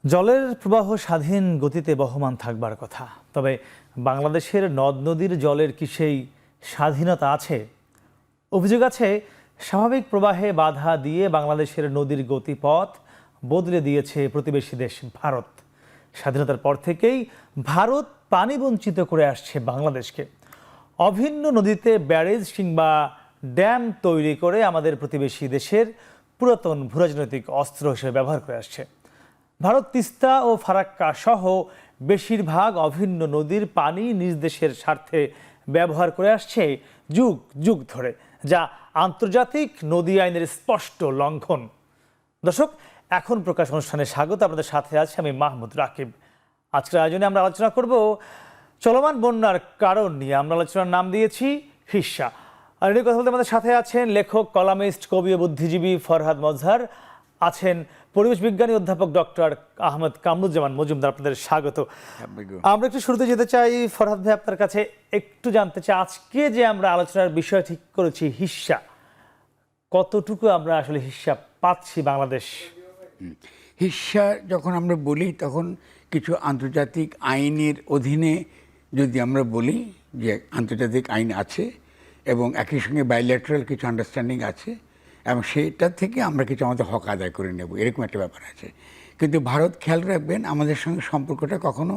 জলের প্রবাহ স্বাধীন গতিতে বহমান থাকবার কথা, তবে বাংলাদেশের নদ নদীর জলের কি সেই স্বাধীনতা আছে? অভিযোগ আছে স্বাভাবিক প্রবাহে বাধা দিয়ে বাংলাদেশের নদীর গতিপথ বদলে দিয়েছে প্রতিবেশী দেশ ভারত। স্বাধীনতার পর থেকেই ভারত পানি বঞ্চিত করে আসছে বাংলাদেশকে। অভিন্ন নদীতে ব্যারেজ কিংবা ড্যাম তৈরি করে আমাদের প্রতিবেশী দেশের পুরাতন ভূরাজনৈতিক অস্ত্র হিসেবে ব্যবহার করে আসছে। ভারত তিস্তা ও ফারাক্কা সহ বেশিরভাগ অভিন্ন নদীর পানি নিজ দেশের স্বার্থে ব্যবহার করে আসছে যুগ যুগ ধরে, যা আন্তর্জাতিক নদী আইনের স্পষ্ট লঙ্ঘন। দর্শক, এখন প্রকাশ অনুষ্ঠানে স্বাগত। আপনাদের সাথে আছে আমি মাহমুদ রাকিব। আজকের আয়োজনে আমরা আলোচনা করব চলমান বন্যার কারণ নিয়ে। আমরা আলোচনার নাম দিয়েছি হিস্সা। আর এই কথা বলতে আমাদের সাথে আছেন লেখক, কলামিস্ট, কবি ও বুদ্ধিজীবী ফরহাদ মজহার, আছেন পরিবেশ বিজ্ঞানী অধ্যাপক ডক্টর আহমেদ কামরুজ্জামান মজুমদার। আপনাদের স্বাগত। আমরা একটু শুরুতে যেতে চাই ফরহাদ ভাই, আপনার কাছে একটু জানতে চাই, আজকে যে আমরা আলোচনার বিষয় ঠিক করেছি হিস্সা, কতটুকু আমরা আসলে হিস্সা পাচ্ছি বাংলাদেশ? হিস্সা যখন আমরা বলি তখন কিছু আন্তর্জাতিক আইনের অধীনে যদি আমরা বলি যে আন্তর্জাতিক আইন আছে এবং একই সঙ্গে বাইল্যাটারাল কিছু আন্ডারস্ট্যান্ডিং আছে এবং সেটা থেকে আমরা কিছু আমাদের হক আদায় করে নেব, এরকম একটা ব্যাপার আছে। কিন্তু ভারত খেয়াল রাখবেন, আমাদের সঙ্গে সম্পর্কটা কখনো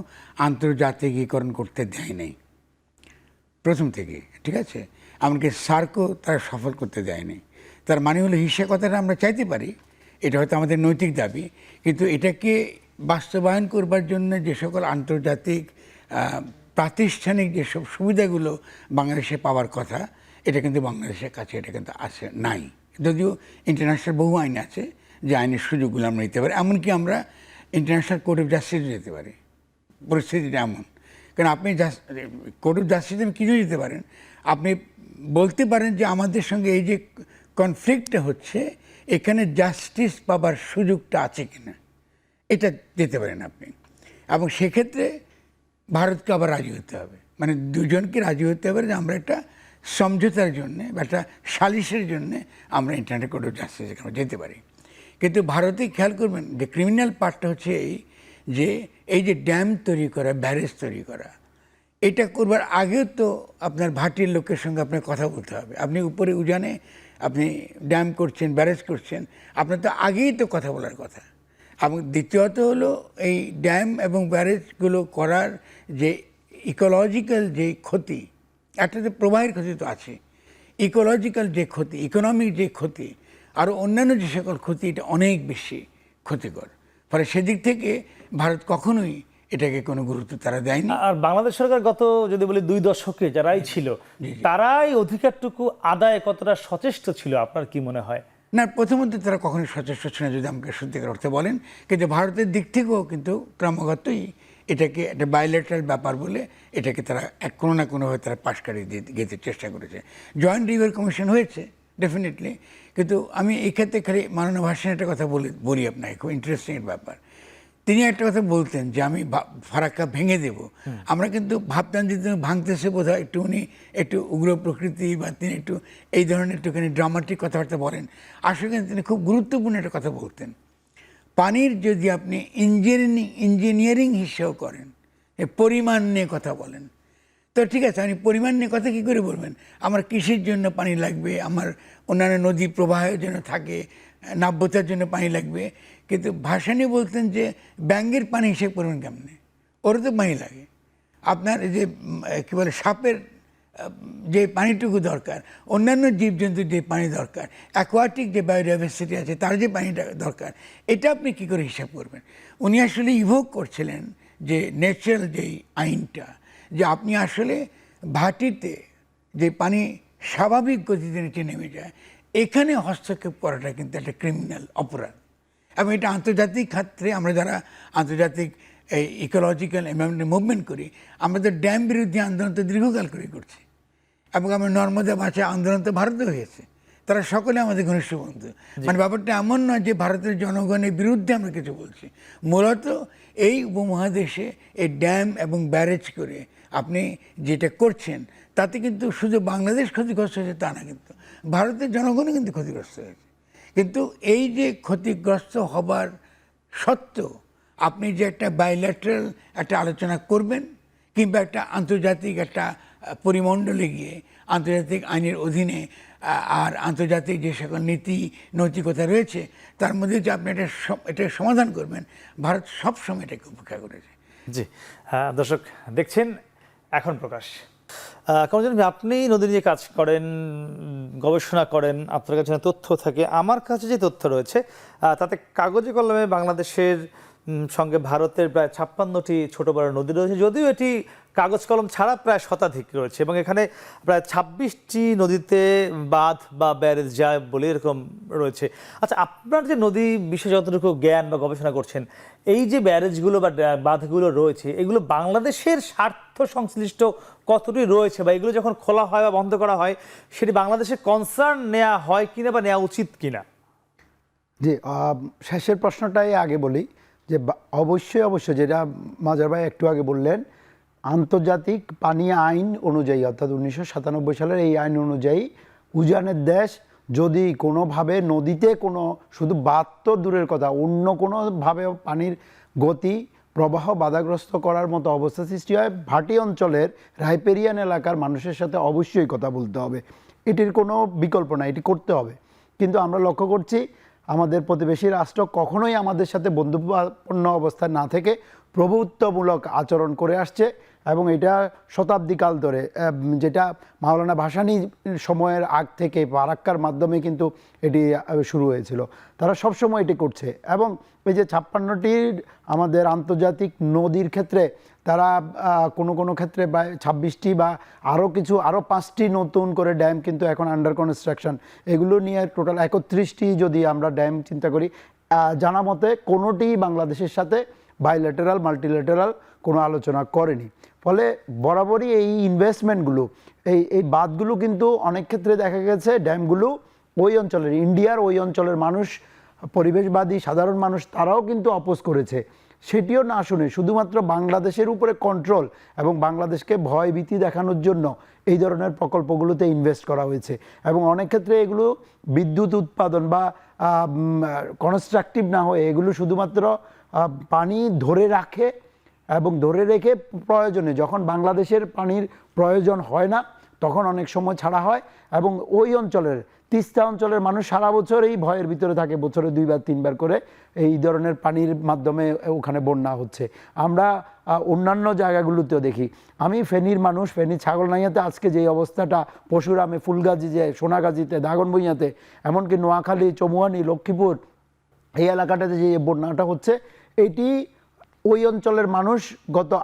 আন্তর্জাতিকীকরণ করতে দেয় নাই প্রথম থেকে, ঠিক আছে? এমনকি সার্কও তারা সফল করতে দেয়নি। তার মানে হলো হিস্সা কথাটা আমরা চাইতে পারি, এটা হয়তো আমাদের নৈতিক দাবি, কিন্তু এটাকে বাস্তবায়ন করবার জন্য যে সকল আন্তর্জাতিক প্রাতিষ্ঠানিক যেসব সুবিধাগুলো বাংলাদেশে পাওয়ার কথা, এটা কিন্তু বাংলাদেশের কাছে এটা কিন্তু আসে নাই। যদিও ইন্টারন্যাশনাল বহু আইন আছে যে আইনের সুযোগগুলো আমরা নিতে পারি, এমনকি আমরা ইন্টারন্যাশনাল কোর্ট অফ জাস্টিসে যেতে পারি। পরিস্থিতিটা এমন, কারণ আপনি কোর্ট অফ জাস্টিসে কিছু দিতে পারেন, আপনি বলতে পারেন যে আমাদের সঙ্গে এই যে কনফ্লিক্টটা হচ্ছে, এখানে জাস্টিস পাবার সুযোগটা আছে কিনা, এটা দিতে পারেন আপনি। এবং সেক্ষেত্রে ভারতকে আবার রাজি হতে হবে, মানে দুজনকে রাজি হতে হবে যে আমরা একটা সমঝোতার জন্যে বা একটা সালিশের জন্যে আমরা ইন্টারন্যাশনাল কোর্ট অফ জাস্টিসে আমরা যেতে পারি। কিন্তু ভারতে খেয়াল করবেন যে ক্রিমিনাল পার্টটা হচ্ছে এই যে ড্যাম তৈরি করা, ব্যারেজ তৈরি করা, এটা করবার আগেও তো আপনার ভাটির লোকের সঙ্গে আপনার কথা বলতে হবে। আপনি উপরে উজানে আপনি ড্যাম করছেন, ব্যারেজ করছেন, আপনার তো আগেই তো কথা বলার কথা। এবং দ্বিতীয়ত হলো এই ড্যাম এবং ব্যারেজগুলো করার যে ইকোলজিক্যাল যে ক্ষতি, একটা তো প্রবাহের ক্ষতি তো আছে, ইকোলজিক্যাল যে ক্ষতি, ইকোনমিক যে ক্ষতি, আরও অন্যান্য যে সকল ক্ষতি, এটা অনেক বেশি ক্ষতিকর। ফলে সেদিক থেকে ভারত কখনোই এটাকে কোনো গুরুত্ব তারা দেয়নি। আর বাংলাদেশ সরকার গত যদি বলি 2 দশকে যারাই ছিল, তারাই অধিকারটুকু আদায় কতটা সচেষ্ট ছিল আপনার কি মনে হয়? না, প্রথমত তারা কখনোই সচেষ্ট ছিল না যদি আমাকে সত্যিকার অর্থে বলেন। কিন্তু ভারতের দিক থেকেও কিন্তু ক্রমাগতই এটাকে একটা বাইলেটারাল ব্যাপার বলে এটাকে তারা কোনো না কোনোভাবে তারা পাশ কাটিয়ে যেতে চেষ্টা করেছে। জয়েন্ট রিভার কমিশন হয়েছে ডেফিনেটলি, কিন্তু আমি এই ক্ষেত্রে খালি মাননীয় ভাষণে একটা কথা বলি আপনাকে, খুব ইন্টারেস্টিং ব্যাপার। তিনি একটা কথা বলতেন যে আমি ফারাক্কা ভেঙে দেব। আমরা কিন্তু ভাবতাম যে তিনি ভাঙতেছে বোধহয় একটু উগ্র প্রকৃতি, বা তিনি একটু এই ধরনের একটুখানি ড্রামাটিক কথাবার্তা বলেন। আসলে কিন্তু তিনি খুব গুরুত্বপূর্ণ একটা কথা বলতেন। পানির যদি আপনি ইঞ্জিনিয়ারিং হিসেবেও করেন, পরিমাণ নিয়ে কথা বলেন, তো ঠিক আছে, আপনি পরিমাণ নিয়ে কথা কী করে বলবেন? আমার কৃষির জন্য পানি লাগবে, আমার অন্যান্য নদী প্রবাহের জন্য থাকে, নাব্যতার জন্য পানি লাগবে। কিন্তু ভাসানী বলতেন যে ব্যাঙের পানি হিসেব করবেন কেমনে, ওরও তো পানি লাগে। আপনার এই যে কী বলে সাপের যে পানিটুকু দরকার, অন্যান্য জীবজন্তুর যে পানি দরকার, অ্যাকোয়াটিক যে বায়োডাইভার্সিটি আছে তার যে পানিটা দরকার, এটা আপনি কী করে হিসাব করবেন? উনি আসলে ইভোক করছিলেন যে ন্যাচারাল যেই আইনটা, যে আপনি আসলে ভাটিতে যে পানি স্বাভাবিক গতিতে নিচে নেমে যায়, এখানে হস্তক্ষেপ করাটা কিন্তু একটা ক্রিমিনাল অপরাধ। এবং এটা আন্তর্জাতিক ক্ষেত্রে আমরা যারা আন্তর্জাতিক এই ইকোলজিক্যাল এনভায়রনমেন্ট মুভমেন্ট করি, আমরা তো ড্যাম বিরোধী আন্দোলন তো দীর্ঘকাল করে করছি, এবং আমরা নর্মদা বাঁচাও আন্দোলন তো ভারতে হয়েছে, তারা সকলে আমাদের ঘনিষ্ঠ বন্ধু। মানে ব্যাপারটা এমন নয় যে ভারতের জনগণের বিরুদ্ধে আমরা কিছু বলছি। মূলত এই উপমহাদেশে এই ড্যাম এবং ব্যারেজ করে আপনি যেটা করছেন, তাতে কিন্তু শুধু বাংলাদেশ ক্ষতিগ্রস্ত হয়েছে তা না, কিন্তু ভারতের জনগণও কিন্তু ক্ষতিগ্রস্ত হয়েছে। কিন্তু এই যে ক্ষতিগ্রস্ত হবার সত্ত্বেও আপনি যে একটা বাইল্যাটারাল একটা আলোচনা করবেন কিংবা একটা আন্তর্জাতিক একটা পরিমণ্ডলে গিয়ে আন্তর্জাতিক আইনের অধীনে আর আন্তর্জাতিক যে সকল নীতি নৈতিকতা রয়েছে তার মধ্যে যে আপনি এটা সমাধান করবেন, ভারত সবসময় এটাকে উপেক্ষা করেছে। জি, দর্শক দেখছেন এখন প্রকাশ। কামরুজ্জামান ভাই, আপনি নদী নিয়ে কাজ করেন, গবেষণা করেন, আপনার কাছে তথ্য থাকে। আমার কাছে যে তথ্য রয়েছে তাতে কাগজে কলমে বাংলাদেশের সঙ্গে ভারতের প্রায় 56টি ছোট বড় নদী রয়েছে, যদিও এটি কাগজ কলম ছাড়া প্রায় শতাধিক রয়েছে এবং এখানে প্রায় 26টি নদীতে বাঁধ বা ব্যারেজ যায় বলে এরকম রয়েছে। আচ্ছা, আপনার যে নদী বিষয়ে যতটুকু জ্ঞান বা গবেষণা করছেন, এই যে ব্যারেজগুলো বা বাঁধগুলো রয়েছে এগুলো বাংলাদেশের স্বার্থ সংশ্লিষ্ট কতটি রয়েছে, বা এগুলো যখন খোলা হয় বা বন্ধ করা হয় সেটি বাংলাদেশের কনসার্ন নেওয়া হয় কিনা বা নেওয়া উচিত কিনা? জি, শেষের প্রশ্নটাই আগে বলি যে অবশ্যই যেটা মাজার ভাই একটু আগে বললেন, আন্তর্জাতিক পানি আইন অনুযায়ী অর্থাৎ 1997 সালের এই আইন অনুযায়ী উজানের দেশ যদি কোনোভাবে নদীতে কোনো শুধু বাঁধ তো দূরের কথা, অন্য কোনোভাবে পানির গতি প্রবাহ বাধাগ্রস্ত করার মতো অবস্থা সৃষ্টি হয়, ভাটি অঞ্চলের রাইপেরিয়ান এলাকার মানুষের সাথে অবশ্যই কথা বলতে হবে। এটির কোনো বিকল্প নাই, এটি করতে হবে। কিন্তু আমরা লক্ষ্য করছি আমাদের প্রতিবেশী রাষ্ট্র কখনোই আমাদের সাথে বন্ধুত্বপূর্ণ অবস্থায় না থেকে প্রভুত্বমূলক আচরণ করে আসছে এবং এটা শতাব্দীকাল ধরে, যেটা মাওলানা ভাসানী সময়ের আগ থেকে ফারাক্কার মাধ্যমে কিন্তু এটি শুরু হয়েছিল। তারা সবসময় এটি করছে এবং এই যে 56টির আমাদের আন্তর্জাতিক নদীর ক্ষেত্রে তারা কোনো ক্ষেত্রে 26টি বা আরও 5টি নতুন করে ড্যাম কিন্তু এখন আন্ডার কনস্ট্রাকশন, এগুলো নিয়ে টোটাল 31টি যদি আমরা ড্যাম চিন্তা করি, জানা মতে কোনোটি বাংলাদেশের সাথে বাইল্যাটারাল মাল্টিল্যাটারাল কোনো আলোচনা করেনি। ফলে বরাবরই এই ইনভেস্টমেন্টগুলো এই বাঁধগুলো কিন্তু অনেক ক্ষেত্রে দেখা গেছে ড্যামগুলো ওই অঞ্চলের, ইন্ডিয়ার ওই অঞ্চলের মানুষ, পরিবেশবাদী সাধারণ মানুষ তারাও কিন্তু অপোজ করেছে। সেটিও না শুনে শুধুমাত্র বাংলাদেশের উপরে কন্ট্রোল এবং বাংলাদেশকে ভয় ভীতি দেখানোর জন্য এই ধরনের প্রকল্পগুলোতে ইনভেস্ট করা হয়েছে এবং অনেক ক্ষেত্রে এগুলো বিদ্যুৎ উৎপাদন বা কনস্ট্রাকটিভ না হয়ে এগুলো শুধুমাত্র পানি ধরে রাখে এবং ধরে রেখে প্রয়োজনে যখন বাংলাদেশের পানির প্রয়োজন হয় না তখন অনেক সময় ছাড়া হয় এবং ওই অঞ্চলের তিস্তা অঞ্চলের মানুষ সারা বছর এই ভয়ের ভিতরে থাকে, বছরে 2 বার 3 বার করে এই ধরনের পানির মাধ্যমে ওখানে বন্যা হচ্ছে। আমরা অন্যান্য জায়গাগুলোতেও দেখি। আমি ফেনীর মানুষ, ফেনী ছাগলনাইয়াতে আজকে যে অবস্থাটা, পশুরামে, ফুলগাজী, যে সোনাগাজীতে, দাগনভূঞাতে, এমনকি নোয়াখালী, চমুয়ানি, লক্ষ্মীপুর এই এলাকাটাতে যে বন্যাটা হচ্ছে, এটি ওই অঞ্চলের মানুষ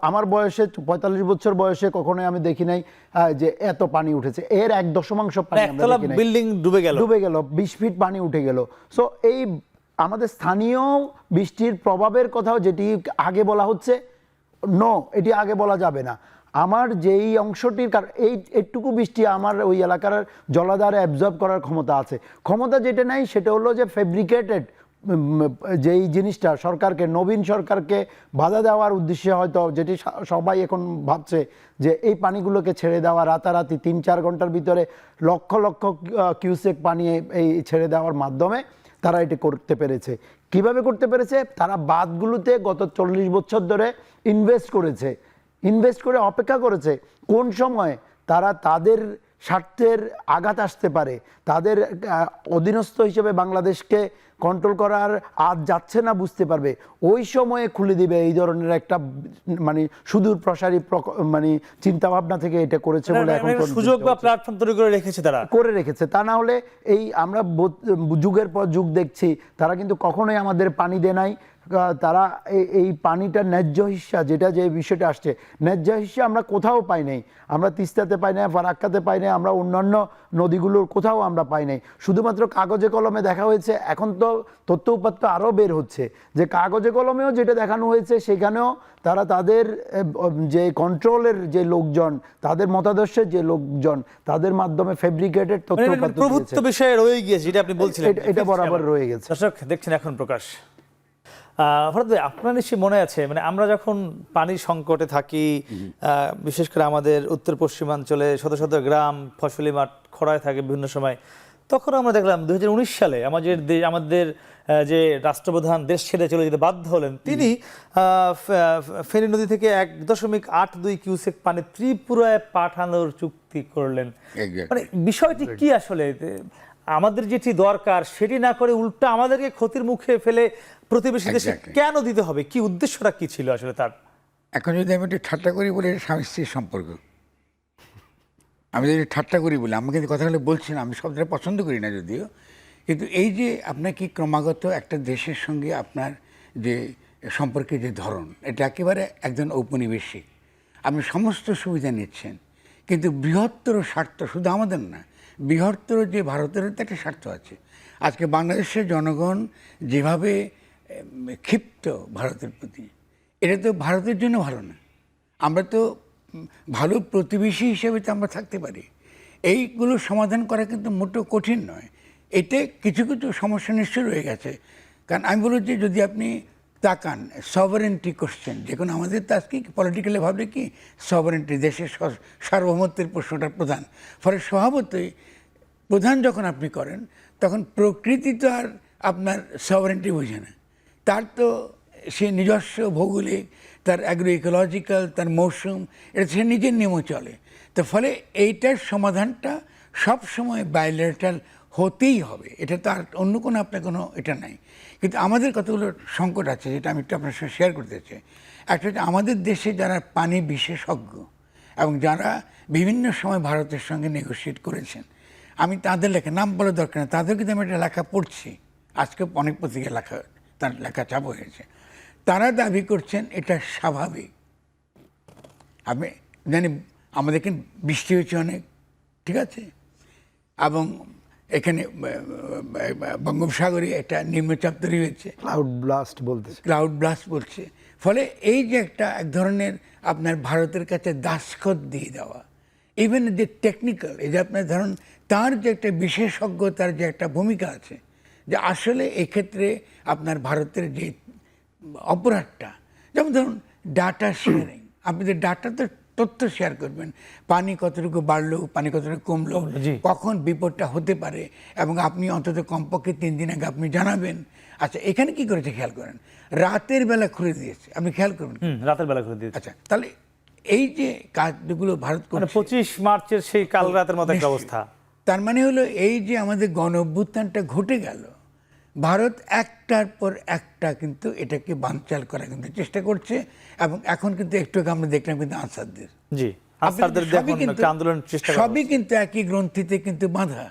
আমার বয়সে 45 বছর বয়সে কখনোই আমি দেখি নাই যে এত পানি উঠেছে। এর 1/10 পানি আমরা দেখি নাই, বিল্ডিং ডুবে গেল 20 ফিট পানি উঠে গেল। সো এই আমাদের স্থানীয় বৃষ্টির প্রভাবের কথাও যেটি আগে বলা হচ্ছে, এটি আগে বলা যাবে না। আমার যেই অংশটির এইটুকু বৃষ্টি আমার ওই এলাকার জলাধারে অ্যাবজর্ব করার ক্ষমতা আছে, ক্ষমতা যেটা নাই সেটা হলো যে ফেব্রিকেটেড যেই জিনিসটা সরকারকে, নবীন সরকারকে বাধা দেওয়ার উদ্দেশ্যে হয়তো, যেটি সবাই এখন ভাবছে যে এই পানিগুলোকে ছেড়ে দেওয়া রাতারাতি 3-4 ঘন্টার ভিতরে লক্ষ লক্ষ কিউসেক পানি এই ছেড়ে দেওয়ার মাধ্যমে তারা এটি করতে পেরেছে। কিভাবে করতে পেরেছে? তারা বাঁধগুলোতে গত 40 বছর ধরে ইনভেস্ট করে অপেক্ষা করেছে কোন সময় তারা তাদের স্বার্থের আঘাত আসতে পারে, তাদের অধীনস্থ হিসেবে বাংলাদেশকে কন্ট্রোল করার আজ যাচ্ছে না বুঝতে পারবে, ওই সময়ে খুলে দিবে এই ধরনের একটা সুদূর প্রসারী চিন্তাভাবনা থেকে এটা করেছে বলে এখন সুযোগ বা প্ল্যাটফর্ম তৈরি করে রেখেছে। তা না হলে এই আমরা যুগের পর যুগ দেখছি তারা কিন্তু কখনোই আমাদের পানি দেয় নাই। তারা এই পানিটা ন্যায্য হিস্সা, যেটা যে বিষয়টা আসছে, ন্যায্য হিস্সা আমরা কোথাও পাই নাই। আমরা তিস্তাতে পাই নাই, ফারাক্কাতে পাই নাই, আমরা অন্যান্য নদীগুলোর কোথাও আমরা পাই নাই। শুধুমাত্র কাগজে কলমে দেখা হয়েছে। এখন তো তথ্য উপাত্ত আরও বের হচ্ছে যে কাগজে কলমেও যেটা দেখানো হয়েছে সেখানেও তারা তাদের যে কন্ট্রোলের যে লোকজন, তাদের মতাদর্শের যে লোকজন, তাদের মাধ্যমে ফেব্রিকেটেড তথ্য উপাত্ত প্রভুত্ব বিষয়ে রয়ে গিয়েছে, যেটা আপনি বলছিলেন, এটা বরাবর রয়ে গেছে। দর্শক দেখছেন এখন প্রকাশ। ফরহাদ ভাই, আপনার নিশ্চয়ই মনে আছে, আমরা যখন পানির সংকটে থাকি, বিশেষ করে আমাদের উত্তর পশ্চিমাঞ্চলে শত শত গ্রাম, ফসলি মাঠ খরায় থাকে বিভিন্ন সময়, তখন আমরা দেখলাম 2019 সালে আমাদের যে রাষ্ট্রপ্রধান দেশ ছেড়ে চলে যেতে বাধ্য হলেন, তিনি ফেনী নদী থেকে 1.82 কিউসেক পানি ত্রিপুরায় পাঠানোর চুক্তি করলেন। Exactly. মানে বিষয়টি কি আসলে? আমাদের যেটি দরকার সেটি না করে উল্টা আমাদেরকে ক্ষতির মুখে ফেলে প্রতিবেশী দেশে Exactly. কেন দিতে হবে? কি উদ্দেশ্যটা কি ছিল আসলে তার? এখন যদি আমি একটু ঠাট্টা করি বলে স্বামী স্ত্রীর সম্পর্ক, আমি যদি ঠাট্টা করি বলে, আমি কিন্তু কথাগুলো বলছি না, আমি শব্দটা পছন্দ করি না যদিও, কিন্তু এই যে আপনাকে ক্রমাগত একটা দেশের সঙ্গে আপনার যে সম্পর্কের যে ধরন, এটা একেবারে একজন ঔপনিবেশিক, আপনি সমস্ত সুবিধা নিচ্ছেন, কিন্তু বৃহত্তর স্বার্থ শুধু আমাদের না, বৃহত্তর যে ভারতের তো একটা স্বার্থ আছে। আজকে বাংলাদেশের জনগণ যেভাবে ক্ষিপ্ত ভারতের প্রতি, এটা তো ভারতের জন্য ভালো না। আমরা তো ভালো প্রতিবেশী হিসেবে তো আমরা থাকতে পারি। এইগুলো সমাধান করা কিন্তু মোটেও কঠিন নয়। এতে কিছু কিছু সমস্যা নিশ্চয় রয়ে গেছে। কারণ আমি বলব যে যদি আপনি তাকান সভারেন্টি কোশ্চেন, যে কোনো আমাদের তো আজকে পলিটিক্যালি ভাবলে কি সভারেন্টি, দেশের সার্বভৌমত্বের প্রশ্নটা প্রধান। ফলে স্বভাবতই প্রধান যখন আপনি করেন তখন প্রকৃতি তো আর আপনার সভারেন্টি বোঝে না। তার তো সে নিজস্ব ভৌগোলিক, তার অ্যাগ্রো ইকোলজিক্যাল, তার মৌসুম, এটা সে নিজের নিয়মে চলে। তো ফলে এইটার সমাধানটা সব সময় বাইলেটারাল হতেই হবে, এটা তো আর অন্য কোনো আপনার কোনো এটা নাই। কিন্তু আমাদের কতগুলো সংকট আছে যেটা আমি একটু আপনার সঙ্গে শেয়ার করতে চাই। একটা হচ্ছে আমাদের দেশে যারা পানি বিশেষজ্ঞ এবং যারা বিভিন্ন সময় ভারতের সঙ্গে নেগোশিয়েট করেছেন, আমি তাদের লেখা নাম বলা দরকার না, তাদের কিন্তু আমি একটা লেখা পড়ছি, আজকে অনেক পত্রিকায় লেখা, তার লেখা চাপ হয়েছে। তারা দাবি করছেন এটা স্বাভাবিক। আমি জানি আমাদের এখানে বৃষ্টি হয়েছে অনেক, ঠিক আছে, এবং এখানে বঙ্গোপসাগরে একটা নিম্নচাপ তৈরি হয়েছে, ক্লাউড ব্লাস্ট বলতেছে। ক্লাউড ব্লাস্ট বলছে। ফলে এই যে এক ধরনের আপনার ভারতের কাছে দাসখত দিয়ে দেওয়া, ইভেন যে টেকনিক্যাল, এই যে আপনার ধরুন তার যে একটা বিশেষজ্ঞতার যে একটা ভূমিকা আছে, যে আসলে এক্ষেত্রে আপনার ভারতের যে অপরাধটা, যেমন ধরুন ডাটা শেয়ারিং, আপনি যে ডাটা তো তথ্য শেয়ার করবেন, পানি কতটুকু বাড়লো, পানি কতটুকু কমলো, কখন বিপদটা হতে পারে, এবং আপনি অন্তত কমপক্ষে 3 দিন আগে আপনি জানাবেন। আচ্ছা, এখানে কি করেছে খেয়াল করেন, রাতের বেলা খুলে দিয়েছে, আপনি খেয়াল করবেন। রাতের বেলা করে দিয়েছে। আচ্ছা, তাহলে এই যে কাজগুলো ভারত মানে করছে, 25 মার্চের সেই কাল রাতের মতো একটা অবস্থা। তার মানে হলো এই যে আমাদের গণ অভ্যুত্থানটা ঘটে গেল, ভারত একটার পর একটা কিন্তু এটাকে বানচাল করা কিন্তু চেষ্টা করছে, এবং এখন কিন্তু একটু আগে আমরা দেখলাম কিন্তু আনসারদের, জি, আনসারদের দেখুন একটা আন্দোলন চেষ্টা করা সবই কিন্তু একই গ্রন্থিতে কিন্তু বাঁধা।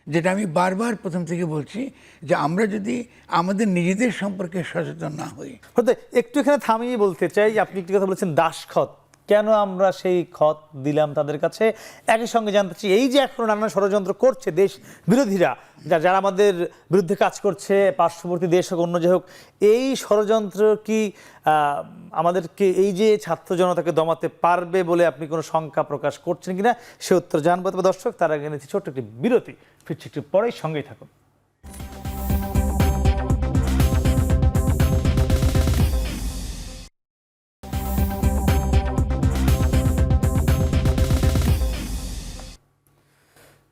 যেটা আমি বারবার প্রথম থেকে বলছি, যে আমরা যদি আমাদের নিজেদের সম্পর্কে সচেতন না হই। হতে একটু এখানে থামিয়ে বলতে চাই, আপনি একটি কথা বলেছেন দাসখত, কেন আমরা সেই খত দিলাম তাদের কাছে? একই সঙ্গে জানতে চাই, এই যে এখন নানা ষড়যন্ত্র করছে দেশ বিরোধীরা, যারা আমাদের বিরুদ্ধে কাজ করছে, পার্শ্ববর্তী দেশ হোক অন্য যে হোক, এই ষড়যন্ত্র কি আমাদেরকে এই যে ছাত্র জনতাকে দমাতে পারবে বলে আপনি কোনো শঙ্কা প্রকাশ করছেন কিনা, সে উত্তর জানবো। তবে দর্শক, তার আগে নিচ্ছি ছোট্ট একটি বিরতি, ফিরছি একটু পরেই, সঙ্গেই থাকুন।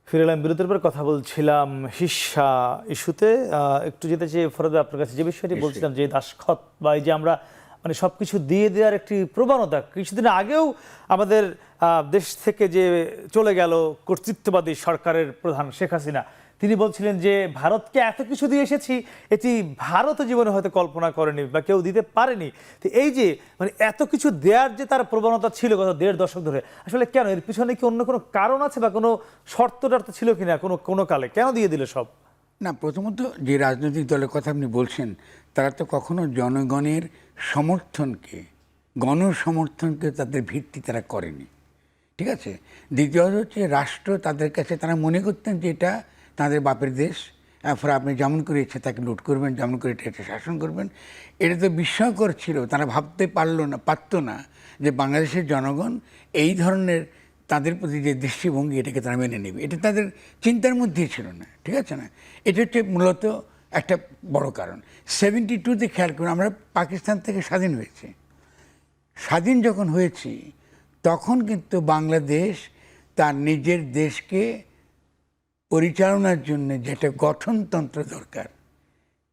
ফিরে এলাম বিরতির পর, কথা বলছিলাম হিস্সা ইস্যুতে। একটু যেতে চেয়ে ফরদে আপনার কাছে যে বিষয়টি বলছিলাম, যে দাসখত বা এই যে আমরা মানে সবকিছু দিয়ে দেওয়ার একটি প্রবণতা, কিছুদিন আগেও আমাদের দেশ থেকে যে চলে গেল কর্তৃত্ববাদী সরকারের প্রধান শেখ হাসিনা, তিনি বলছিলেন যে ভারতকে এত কিছু দিয়ে এসেছি, এটি ভারত জীবনে হয়তো কল্পনা করেনি বা কেউ দিতে পারেনি। তো এই যে মানে এত কিছু দেওয়ার যে তার প্রবণতা ছিল গত 1.5 দশক ধরে, আসলে কেন? এর পিছনে কি অন্য কোনো কারণ আছে বা কোনো শর্ত টর্ত ছিল কিনা কোনো কালে? কেন দিয়ে দিল সব? না, প্রথমত যে রাজনৈতিক দলের কথা আপনি বলছেন, তারা তো কখনো জনগণের সমর্থনকে, গণসমর্থনকে তাদের ভিত্তি তারা করেনি, ঠিক আছে। দ্বিতীয়ত হচ্ছে রাষ্ট্র তাদের কাছে, তারা মনে করতেন যে এটা তাদের বাপের দেশ, ফলে আপনি যেমন করে ইচ্ছে তাকে লুট করবেন, যেমন করে এটা শাসন করবেন। এটা তো বিস্ময়কর ছিল, তারা ভাবতে পারতো না যে বাংলাদেশের জনগণ এই ধরনের তাদের প্রতি যে দৃষ্টিভঙ্গি, এটাকে তারা মেনে নেবে, এটা তাদের চিন্তার মধ্যেই ছিল না, ঠিক আছে না। এটা হচ্ছে মূলত একটা বড় কারণ। 72-তে খেয়াল করুন, আমরা পাকিস্তান থেকে স্বাধীন হয়েছি। স্বাধীন যখন হয়েছি তখন কিন্তু বাংলাদেশ তার নিজের দেশকে পরিচালনার জন্য যেটা গঠনতন্ত্র দরকার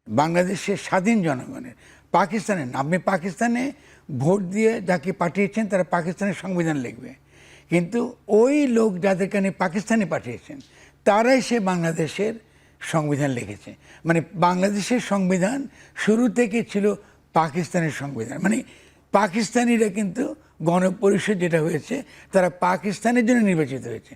বাংলাদেশের স্বাধীন জনগণের, পাকিস্তানের না। আপনি পাকিস্তানে ভোট দিয়ে যাকে পাঠিয়েছেন তারা পাকিস্তানের সংবিধান লিখবে, কিন্তু ওই লোক যাদেরকে আপনি পাকিস্তানে পাঠিয়েছেন তারাই সে বাংলাদেশের সংবিধান লিখেছে। মানে বাংলাদেশের সংবিধান শুরু থেকে ছিল পাকিস্তানের সংবিধান। মানে পাকিস্তানিরা কিন্তু গণপরিষদ যেটা হয়েছে তারা পাকিস্তানের জন্য নির্বাচিত হয়েছে।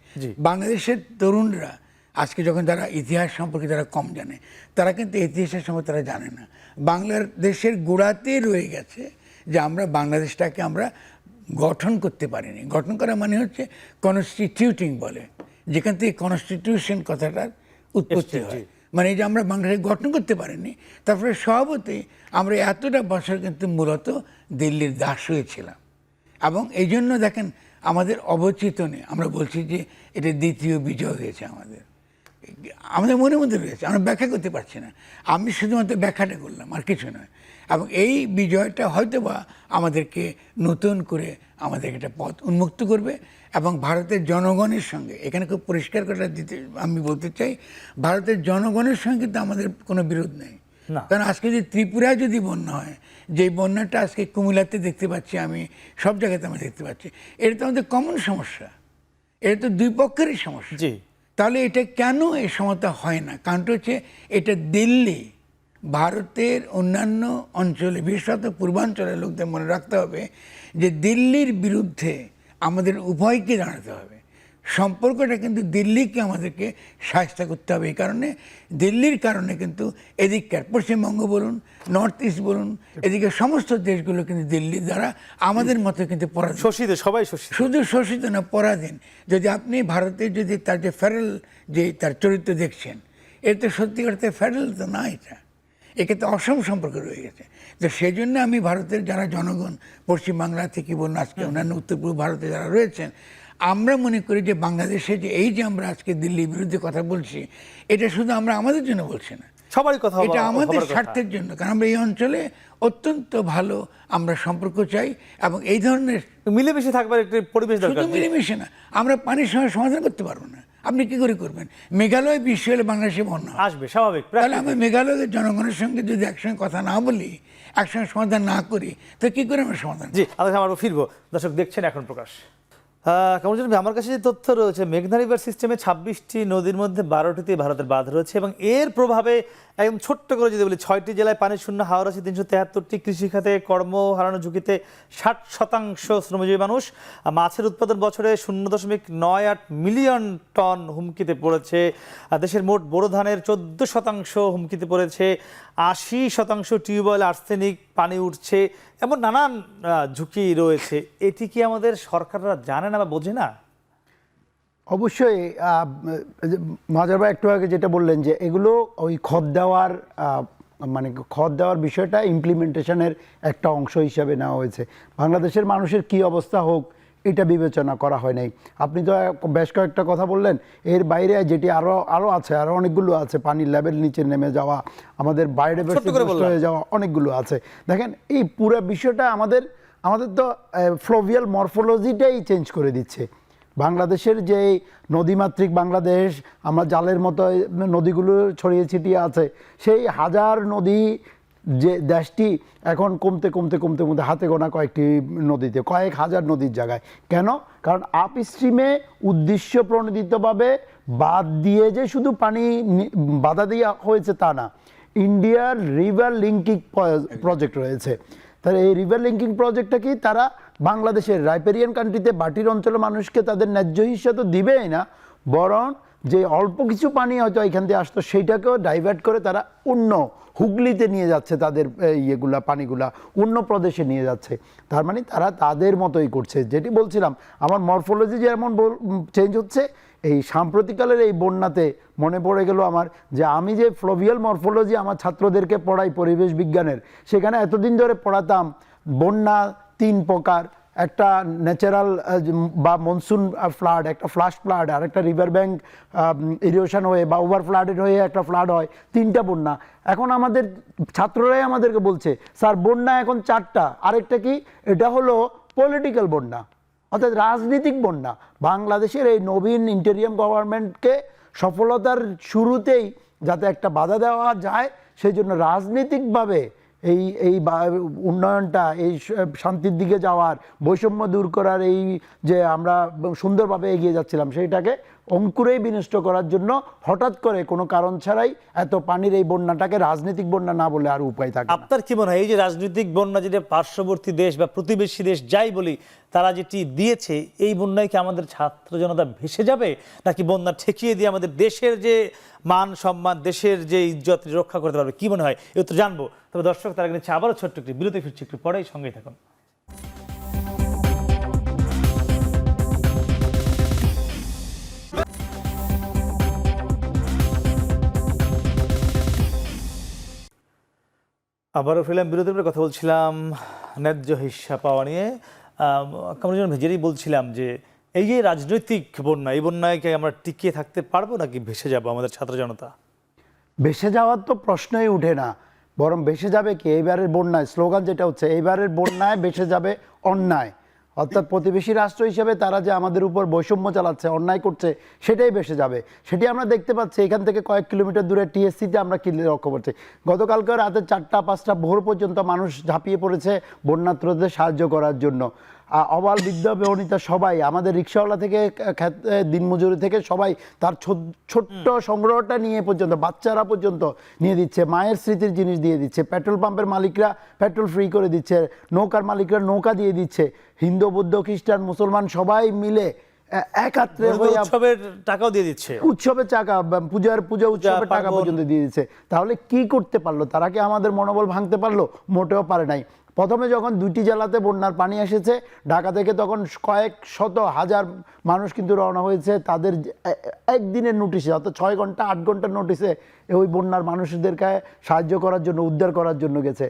বাংলাদেশের তরুণরা আজকে যখন তারা ইতিহাস সম্পর্কে যারা কম জানে, তারা কিন্তু ইতিহাসের সম্পর্কে তারা জানে না। বাংলাদেশের গোড়াতে রয়ে গেছে যে আমরা বাংলাদেশটাকে আমরা গঠন করতে পারিনি। গঠন করা মানে হচ্ছে কনস্টিটিউটিং বলে, যেখান থেকে কনস্টিটিউশন কথাটার উৎপত্তি হয়। মানে এই যে আমরা বাংলাদেশ গঠন করতে পারিনি, তারপরে স্বভাবতই আমরা এতটা বছর কিন্তু মূলত দিল্লির দাস হয়েছিলাম। এবং এই জন্য দেখেন আমাদের অবচেতনে আমরা বলছি যে এটা দ্বিতীয় বিজয় হয়েছে আমাদের মনের মধ্যে রয়েছে, আমরা ব্যাখ্যা করতে পারছি না। আমি শুধুমাত্র ব্যাখ্যাটা করলাম, আর কিছু নয়। এবং এই বিজয়টা হয়তোবা আমাদেরকে নতুন করে আমাদেরকে একটা পথ উন্মুক্ত করবে এবং ভারতের জনগণের সঙ্গে, এখানে খুব পরিষ্কার করে দিতে আমি বলতে চাই, ভারতের জনগণের সঙ্গে কিন্তু আমাদের কোনো বিরোধ নেই। কারণ আজকে যদি ত্রিপুরায় যদি বন্যা হয়, যে বন্যাটা আজকে কুমিল্লাতে দেখতে পাচ্ছি, আমি সব জায়গাতে আমরা দেখতে পাচ্ছি, এটা তো আমাদের কমন সমস্যা, এটা তো দুই পক্ষেরই সমস্যা। তাহলে এটা কেন এই সমতা হয় না? কারণটা হচ্ছে এটা দিল্লি ভারতের অন্যান্য অঞ্চলে, বিশেষত পূর্বাঞ্চলের লোকদের মনে রাখতে হবে যে দিল্লির বিরুদ্ধে আমাদের উভয়কে দাঁড়াতে হবে। সম্পর্কটা কিন্তু দিল্লিকে আমাদেরকে সাহায্য করতে হবে। এই কারণে দিল্লির কারণে কিন্তু এদিককার পশ্চিমবঙ্গ বলুন, নর্থ ইস্ট বলুন, এদিকে সমস্ত দেশগুলো কিন্তু দিল্লির দ্বারা আমাদের মতো কিন্তু পরাধীন, শোষিত, সবাই শোষিত। শুধু শোষিত না, পরাধীন। যদি আপনি ভারতের যদি তার যে ফেডারেল যে তার চরিত্র দেখছেন, এর তো সত্যি করতে ফেডারেল তো না, একে তো অসম সম্পর্ক রয়ে গেছে। তো সেই জন্য আমি ভারতের যারা জনগণ পশ্চিমবাংলা থেকে বলুন, আজকে অন্যান্য উত্তর পূর্ব ভারতে যারা রয়েছেন, আমরা মনে করি যে বাংলাদেশে যে এই যে আমরা আজকে দিল্লির বিরুদ্ধে কথা বলছি, এটা শুধু আমরা আমাদের জন্য বলছি না, সবারই কথা, এটা আমাদের স্বার্থের জন্য। কারণ আমরা এই অঞ্চলে অত্যন্ত ভালো আমরা সম্পর্ক চাই এবং এই ধরনের মিলেমিশে থাকবার একটি পরিবেশ দরকার। শুধু মিলেমিশে না, আমরা পানির সময় সমাধান করতে পারবো না। আপনি কি করে করবেন? মেঘালয় বিশ্ব হলে বাংলাদেশে বন্যা আসবে, স্বাভাবিক। তাহলে আমি মেঘালয়ের জনগণের সঙ্গে যদি একসঙ্গে কথা না বলি, একসঙ্গে সমাধান না করি, তো কি করে আমরা সমাধান? জি, আমরা ফিরবো। দর্শক দেখছেন এখন প্রকাশ। কামরুজ্জামান ভাই, আমার কাছে যে তথ্য রয়েছে, মেঘনা রিভার সিস্টেমে 26টি নদীর মধ্যে 12টিতে ভারতের বাঁধ রয়েছে এবং এর প্রভাবে একদম ছোট্ট করে যদি বলি 6টি জেলায় পানি শূন্য, হাওড়া আছে 373টি, কৃষিখাতে কর্ম হারানোর ঝুঁকিতে 60% শ্রমজীবী মানুষ, মাছের উৎপাদন বছরে 0.98 মিলিয়ন টন হুমকিতে পড়েছে, দেশের মোট বোরো ধানের 14% হুমকিতে পড়েছে, 80% টিউবওয়েল আর্সেনিক পানি উঠছে, এমন নানান ঝুঁকি রয়েছে। এটি কি আমাদের সরকাররা জানে না বা বোঝে না? অবশ্যই। মাজার ভাই একটু আগে যেটা বললেন যে এগুলো ওই খত দেওয়ার বিষয়টা ইমপ্লিমেন্টেশনের একটা অংশ হিসাবে নেওয়া হয়েছে। বাংলাদেশের মানুষের কি অবস্থা হোক এটা বিবেচনা করা হয় নাই। আপনি তো বেশ কয়েকটা কথা বললেন, এর বাইরে যেটি আরও আছে, আরও অনেকগুলো আছে, পানির লেভেল নিচে নেমে যাওয়া, আমাদের বায়োডাইভার্সিটি নষ্ট হয়ে যাওয়া, অনেকগুলো আছে। দেখেন এই পুরো বিষয়টা আমাদের তো ফ্লোভিয়াল মরফোলজিটাই চেঞ্জ করে দিচ্ছে। বাংলাদেশের যে নদীমাতৃক বাংলাদেশ, আমরা জালের মতো নদীগুলো ছড়িয়ে ছিটিয়ে আছে, সেই হাজার নদী যে দেশটি এখন কমতে কমতে কমতে কমতে হাতে গোনা কয়েকটি নদীতে, কয়েক হাজার নদীর জায়গায়। কেন? কারণ আপ স্ট্রিমে উদ্দেশ্য প্রণোদিতভাবে বাদ দিয়ে যে শুধু পানি বাধা দেওয়া হয়েছে তা না, ইন্ডিয়ার রিভার লিঙ্কিং প্রজেক্ট রয়েছে। তাহলে এই রিভার লিঙ্কিং প্রজেক্টটা কি, তারা বাংলাদেশের রাইপেরিয়ান কান্ট্রিতে বাটির অঞ্চলের মানুষকে তাদের ন্যায্য হিসা তো দিবেই না, বরং যে অল্প কিছু পানি হয়তো এখান থেকে আসতো সেইটাকেও ডাইভার্ট করে তারা অন্য হুগলিতে নিয়ে যাচ্ছে, তাদের ইয়েগুলা পানিগুলা অন্য প্রদেশে নিয়ে যাচ্ছে। তার মানে তারা তাদের মতোই করছে। যেটি বলছিলাম, আমার মরফোলজি যেমন চেঞ্জ হচ্ছে, এই সাম্প্রতিককালের এই বন্যাতে মনে পড়ে গেল আমার যে আমি যে ফ্লোভিয়াল মরফোলজি আমার ছাত্রদেরকে পড়াই পরিবেশ বিজ্ঞানের, সেখানে এতদিন ধরে পড়াতাম বন্যা 3 প্রকার, একটা ন্যাচারাল বা মনসুন ফ্লাড, একটা ফ্লাশ ফ্লাড, আর একটা রিভার ব্যাঙ্ক ইরোশন হয়ে বা ওভার ফ্লাডেড হয়ে একটা ফ্লাড হয়, 3টা বন্যা। এখন আমাদের ছাত্ররাই আমাদেরকে বলছে স্যার বন্যা এখন 4টা, আরেকটা কি, এটা হলো পলিটিক্যাল বন্যা, অর্থাৎ রাজনীতিক বন্যা। বাংলাদেশের এই নবীন ইন্টেরিয়াম গভর্নমেন্টকে সফলতার শুরুতেই যাতে একটা বাধা দেওয়া যায়, সেই জন্য রাজনৈতিকভাবে এই উন্নয়নটা, এই শান্তির দিকে যাওয়ার, বৈষম্য দূর করার, এই যে আমরা সুন্দরভাবে এগিয়ে যাচ্ছিলাম সেইটাকে অঙ্কুরেই বিনষ্ট করার জন্য হঠাৎ করে কোনো কারণ ছাড়াই এত পানির এই বন্যাটাকে রাজনৈতিক বন্যা না বলে আর উপায় থাকে না। আপনার কি মনে হয় এই যে রাজনৈতিক বন্যা, যেটা পার্শ্ববর্তী দেশ বা প্রতিবেশী দেশ যাই বলি তারা যেটি দিয়েছে, এই বন্যায় কি আমাদের ছাত্র জনতা ভেসে যাবে, নাকি বন্যা ঠেকিয়ে দিয়ে আমাদের দেশের যে মান সম্মান, দেশের যে ইজ্জত রক্ষা করতে পারবে? কি মনে হয়, এ তো জানবো। তবে দর্শক, তার আগে নিচ্ছে আবারও ছোট্ট একটি বিরতি, ফিরছি একটু পরেই, সঙ্গেই থাকুন। আবারও ফিরলাম বিরতির পরে। কথা বলছিলাম ন্যায্য হিস্সা পাওয়া নিয়ে। কামরুজ্জামান ভেজেরই বলছিলাম যে এই যে রাজনৈতিক বন্যা, এই বন্যায় কি আমরা টিকিয়ে থাকতে পারবো নাকি ভেসে যাবো আমাদের ছাত্র জনতা? ভেসে যাওয়ার তো প্রশ্নই উঠে না, বরং ভেসে যাবে কি এইবারের বন্যায়। স্লোগান যেটা হচ্ছে, এইবারের বন্যায় ভেসে যাবে অন্যায়। অর্থাৎ প্রতিবেশী রাষ্ট্র হিসেবে তারা যে আমাদের উপর বৈষম্য চালাচ্ছে, অন্যায় করছে, সেটাই ভেসে যাবে। সেটি আমরা দেখতে পাচ্ছি এখান থেকে কয়েক কিলোমিটার দূরে টিএসসিতে আমরা কি লক্ষ্য করছি। গতকালকে রাতে 4টা-5টা ভোর পর্যন্ত মানুষ ঝাঁপিয়ে পড়েছে বন্যার্তদের সাহায্য করার জন্য। অবাল বৃদ্ধ বনিতা সবাই, আমাদের রিক্সাওয়ালা থেকে দিনমজুরি থেকে সবাই তার ছোট্ট সংগ্রহটা নিয়ে পর্যন্ত, বাচ্চারা পর্যন্ত নিয়ে দিচ্ছে। মায়ের স্মৃতির জিনিস দিয়ে দিচ্ছে। পেট্রোল পাম্পের মালিকরা পেট্রোল ফ্রি করে দিচ্ছে, নৌকার মালিকরা নৌকা দিয়ে দিচ্ছে। হিন্দু, বৌদ্ধ, খ্রিস্টান, মুসলমান সবাই মিলে একাত্রে উৎসবের টাকাও দিয়ে দিচ্ছে, উৎসবের টাকা, পূজা উৎসবের টাকা পর্যন্ত দিয়ে দিচ্ছে। তাহলে কি করতে পারলো তারা? কি আমাদের মনোবল ভাঙতে পারলো? মোটেও পারে নাই। প্রথমে যখন 2টি জেলাতে বন্যার পানি এসেছে ঢাকা থেকে, তখন কয়েক শত হাজার মানুষ কিন্তু রওনা হয়েছে তাদের একদিনের নোটিশে, অর্থাৎ 6 ঘন্টা 8 ঘন্টার নোটিশে ওই বন্যার মানুষদেরকে সাহায্য করার জন্য, উদ্ধার করার জন্য গেছে।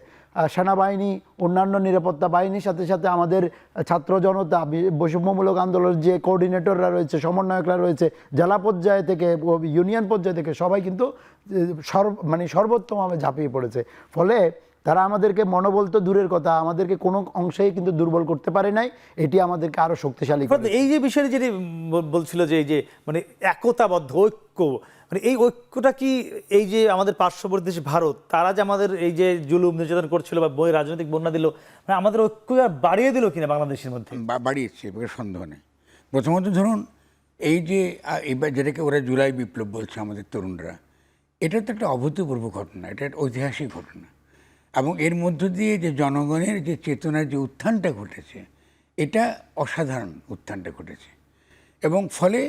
সেনাবাহিনী, অন্যান্য নিরাপত্তা বাহিনীর সাথে সাথে আমাদের ছাত্র জনতা, বৈষম্যমূলক আন্দোলনের যে কোঅর্ডিনেটররা রয়েছে, সমন্বয়করা রয়েছে, জেলা পর্যায়ে থেকে ইউনিয়ন পর্যায়ে থেকে সবাই কিন্তু সর্বোত্তমভাবে ঝাঁপিয়ে পড়েছে। ফলে তারা আমাদেরকে, মনোবল তো দূরের কথা, আমাদেরকে কোনো অংশেই কিন্তু দুর্বল করতে পারে নাই। এটি আমাদেরকে আরো শক্তিশালী করে। এই যে বিষয়টি যেটি বলছিল যে এই যে মানে একতাবদ্ধ ঐক্য, মানে এই ঐক্যটা কি এই যে আমাদের পার্শ্ববর্তী দেশ ভারত, তারা যে আমাদের এই যে জুলুম নির্যাতন করছিল বা রাজনৈতিক বন্যা দিল, মানে আমাদের ঐক্য বাড়িয়ে দিল কিনা বাংলাদেশের মধ্যে? বাড়িয়েছে, সন্দেহ নেই। প্রথমত ধরুন, এই যে এবার যেটাকে ওরা জুলাই বিপ্লব বলছে আমাদের তরুণরা, এটা তো একটা অভূতপূর্ব ঘটনা, এটা একটা ঐতিহাসিক ঘটনা। এবং এর মধ্য দিয়ে যে জনগণের যে চেতনার যে উত্থানটা ঘটেছে, এটা অসাধারণ উত্থানটা ঘটেছে। এবং ফলে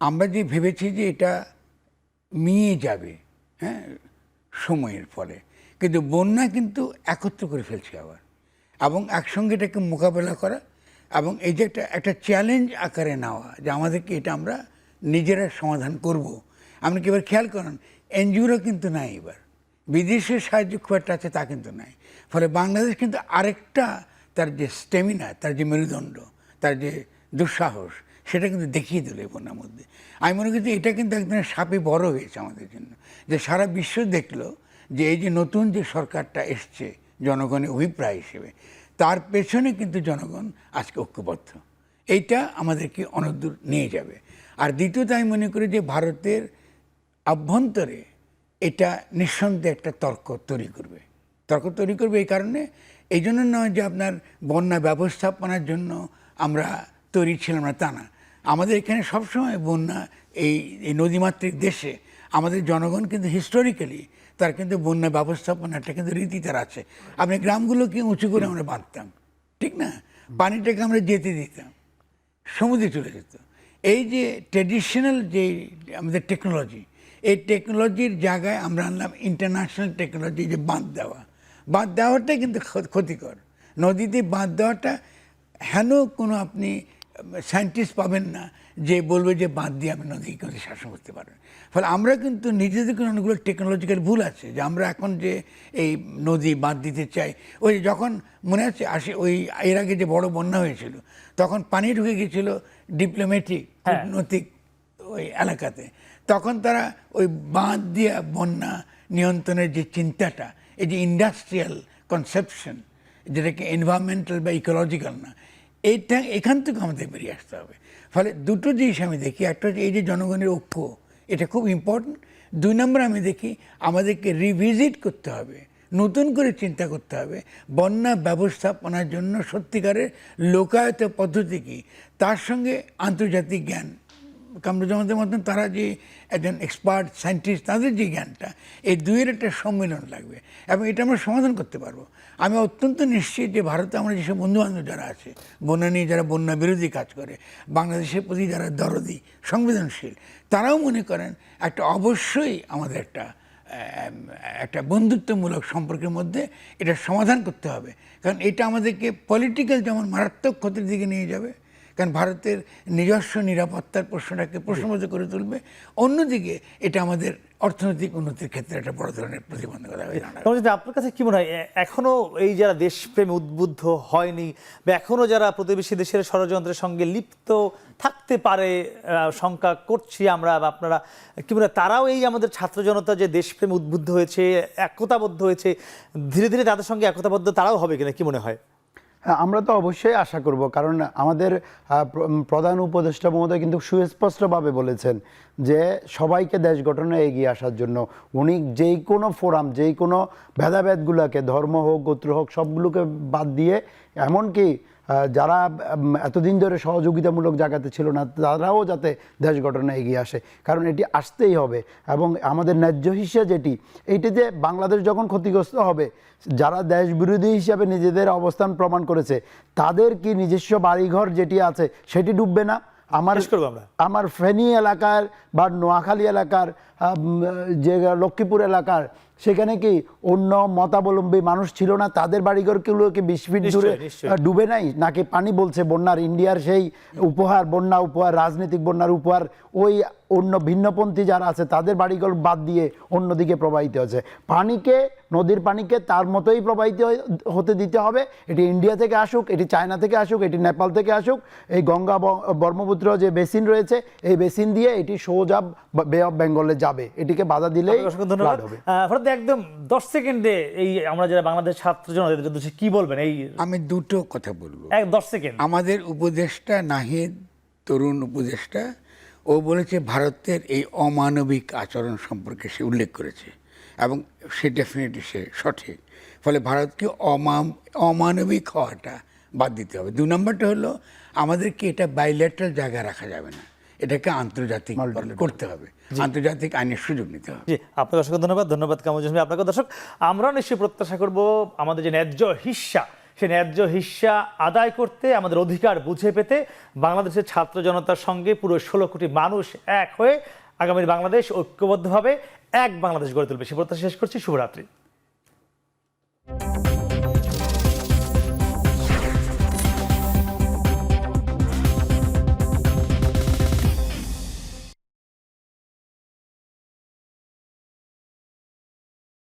আমরা যে ভেবেছি যে এটা মিয়ে যাবে, হ্যাঁ, সময়ের ফলে, কিন্তু বন্যা কিন্তু একত্র করে ফেলছে আবার, এবং একসঙ্গে এটাকে মোকাবেলা করা, এবং এই যে একটা চ্যালেঞ্জ আকারে নেওয়া যে আমাদেরকে এটা আমরা নিজেরা সমাধান করব। আপনি কি এবার খেয়াল করেন, এনজিওরা কিন্তু নাই, এবার বিদেশের সাহায্য খুব একটা আছে তা কিন্তু নাই। ফলে বাংলাদেশ কিন্তু আরেকটা তার যে স্টেমিনা, তার যে মেরুদণ্ড, তার যে দুঃসাহস, সেটা কিন্তু দেখিয়ে দিল এই বন্যার মধ্যে। আমি মনে করি এটা কিন্তু একদিনের সাপে বড় হয়েছে আমাদের জন্য, যে সারা বিশ্ব দেখলো যে এই যে নতুন যে সরকারটা এসছে জনগণের অভিপ্রায় হিসেবে, তার পেছনে কিন্তু জনগণ আজকে ঐক্যবদ্ধ। এইটা আমাদেরকে অনেক দূর নিয়ে যাবে। আর দ্বিতীয়ত আমি মনে করি যে ভারতের আভ্যন্তরে এটা নিঃসন্দেহে একটা তর্ক তৈরি করবে। এই কারণে, এই জন্য নয় যে আপনার বন্যা ব্যবস্থাপনার জন্য আমরা তৈরি ছিলাম না, তা না। আমাদের এখানে সবসময় বন্যা, এই নদীমাতৃক দেশে আমাদের জনগণ কিন্তু হিস্টোরিক্যালি তার কিন্তু বন্যা ব্যবস্থাপনাটা কিন্তু রীতি তার আছে। আপনি গ্রামগুলোকে উঁচু করে আমরা বাঁধতাম, ঠিক না? পানিটাকে আমরা যেতে দিতাম, সমুদ্রে চলে যেত। এই যে ট্র্যাডিশনাল যে আমাদের টেকনোলজি, এই টেকনোলজির জায়গায় আমরা আনলাম ইন্টারন্যাশনাল টেকনোলজি, যে বাঁধ দেওয়াটাই কিন্তু ক্ষতিকর। নদীতে বাঁধ দেওয়াটা হেন কোনো আপনি সায়েন্টিস্ট পাবেন না যে বলবে যে বাঁধ দিয়ে আপনি নদীকে শাসন করতে পারেন। ফলে আমরা কিন্তু নিজেদের কোনো অনেকগুলো টেকনোলজিক্যাল ভুল আছে, যে আমরা এখন যে এই নদী বাঁধ দিতে চাই। ওই যখন মনে আছে ওই এর আগে যে বড় বন্যা হয়েছিল, তখন পানি ঢুকে গিয়েছিল ডিপ্লোম্যাটিক, কূটনৈতিক ওই এলাকাতে, তখন তারা ওই বাঁধ দিয়ে বন্যা নিয়ন্ত্রণের যে চিন্তাটা, এই যে ইন্ডাস্ট্রিয়াল কনসেপশন, যেটাকে এনভায়রনমেন্টাল বা ইকোলজিক্যাল না, এইটা এখান থেকে আমাদের বেরিয়ে আসতে হবে। ফলে দুটো জিনিস আমি দেখি, একটা হচ্ছে এই যে জনগণের ঐক্য, এটা খুব ইম্পর্টেন্ট। 2 নম্বর আমি দেখি আমাদেরকে রিভিজিট করতে হবে, নতুন করে চিন্তা করতে হবে বন্যা ব্যবস্থাপনার জন্য সত্যিকারের লোকায়ত পদ্ধতি কী, তার সঙ্গে আন্তর্জাতিক জ্ঞান, কামরুজ্জামানের মতন তারা যে একজন এক্সপার্ট সায়েন্টিস্ট, তাদের যে জ্ঞানটা, এই দুইয়ের একটা সম্মেলন লাগবে এবং এটা আমরা সমাধান করতে পারবো। আমি অত্যন্ত নিশ্চিত যে ভারতে আমরা যেসব বন্ধুবান্ধব যারা আছে, বন্যা নিয়ে যারা বন্যা বিরোধী কাজ করে, বাংলাদেশের প্রতি যারা দরদি সংবেদনশীল, তারাও মনে করেন একটা অবশ্যই আমাদের একটা বন্ধুত্বমূলক সম্পর্কের মধ্যে এটা সমাধান করতে হবে। কারণ এটা আমাদেরকে পলিটিক্যাল যেমন মারাত্মক ক্ষতির দিকে নিয়ে যাবে, কারণ ভারতের নিজস্ব নিরাপত্তার প্রশ্নটাকে প্রশ্নবোধ করে তুলবে, অন্যদিকে এটা আমাদের অর্থনৈতিক উন্নতির ক্ষেত্রে একটা বড় ধরনের প্রতিবন্ধকতা হয়ে দাঁড়াবে। আপনার কাছে কি মনে হয় এখনো এই যারা দেশপ্রেমে উদ্বুদ্ধ হয়নি বা এখনো যারা প্রতিবেশী দেশের ষড়যন্ত্রের সঙ্গে লিপ্ত থাকতে পারে শঙ্কা করছি আমরা বা আপনারা, কি মনে হয় তারাও এই আমাদের ছাত্র জনতা যে দেশপ্রেমে উদ্বুদ্ধ হয়েছে, একতাবদ্ধ হয়েছে, ধীরে ধীরে তাদের সঙ্গে একতাবদ্ধ তারাও হবে কিনা, কি মনে হয়? হ্যাঁ, আমরা তো অবশ্যই আশা করব, কারণ আমাদের প্রধান উপদেষ্টা মহোদয় কিন্তু সুস্পষ্টভাবে বলেছেন যে সবাইকে দেশ গঠনে এগিয়ে আসার জন্য উনি যেই কোনো ফোরাম, যেই কোনো ভেদাভেদগুলোকে, ধর্ম হোক গোত্র হোক, সবগুলোকে বাদ দিয়ে এমনকি যারা এতদিন ধরে সহযোগিতামূলক জায়গাতে ছিল না তারাও যাতে দেশ গঠনে এগিয়ে আসে, কারণ এটি আসতেই হবে। এবং আমাদের ন্যায্য হিসা যেটি, এইটি যে বাংলাদেশ যখন ক্ষতিগ্রস্ত হবে, যারা দেশ বিরোধী হিসাবে নিজেদের অবস্থান প্রমাণ করেছে তাদের কি নিজস্ব বাড়িঘর যেটি আছে সেটি ডুববে না? আমার ফেনী এলাকার বা নোয়াখালী এলাকার যে লক্ষ্মীপুর এলাকার, সেখানে কি অন্য মতাবলম্বী মানুষ ছিল না? তাদের বাড়িঘরগুলো কি 20 ফিট দূরে ডুবে নাই? নাকি পানি বলছে বন্যার, ইন্ডিয়ার সেই উপহার, বন্যা উপহার, রাজনৈতিক বন্যার উপহার ওই অন্য ভিন্নপন্থী যারা আছে তাদের বাড়িঘর বাদ দিয়ে অন্যদিকে প্রবাহিত হচ্ছে? পানিকে, নদীর পানিকে তার মতোই প্রবাহিত হতে দিতে হবে। এটি ইন্ডিয়া থেকে আসুক, এটি চায়না থেকে আসুক, এটি নেপাল থেকে আসুক, এই গঙ্গা ব্রহ্মপুত্র যে বেসিন রয়েছে এই বেসিন দিয়ে এটি সোজা বে অফ বেঙ্গলে যাবে, এটিকে বাধা দিলেই ধন্যবাদ হবে। একদম 10 সেকেন্ডে এই আমরা যারা বাংলাদেশ ছাত্র জনতা কি বলবেন? এই আমি দুটো কথা বলবো, 10 সেকেন্ড। আমাদের উপদেষ্টা নাহিদ, তরুণ উপদেষ্টা, ও বলেছে ভারতের এই অমানবিক আচরণ সম্পর্কে সে উল্লেখ করেছে এবং সে ডেফিনেটলি সে সঠিক। ফলে ভারতকে অমানবিক হওয়াটা বাদ দিতে হবে। 2 নম্বরটা হলো আমাদেরকে এটা বাইল্যাটারাল জায়গায় রাখা যাবে না, এটাকে আন্তর্জাতিক করতে হবে, আন্তর্জাতিক আইনের সুযোগ নিতে হবে। জি, আপনাকে অসংখ্য ধন্যবাদ। ধন্যবাদ কামরুজ্জামান ভাই। আপনাকে দর্শক, আমরা নিশ্চয়ই প্রত্যাশা করব আমাদের যে ন্যায্য হিস্সা, সেই ন্যায্য হিস্সা আদায় করতে, আমাদের অধিকার বুঝে পেতে বাংলাদেশের ছাত্র জনতার সঙ্গে পুরো 16 কোটি মানুষ এক হয়ে আগামীর বাংলাদেশ ঐক্যবদ্ধভাবে এক বাংলাদেশ গড়ে তুলবে। সে প্রত্যাশা শেষ করছি। শুভরাত্রি।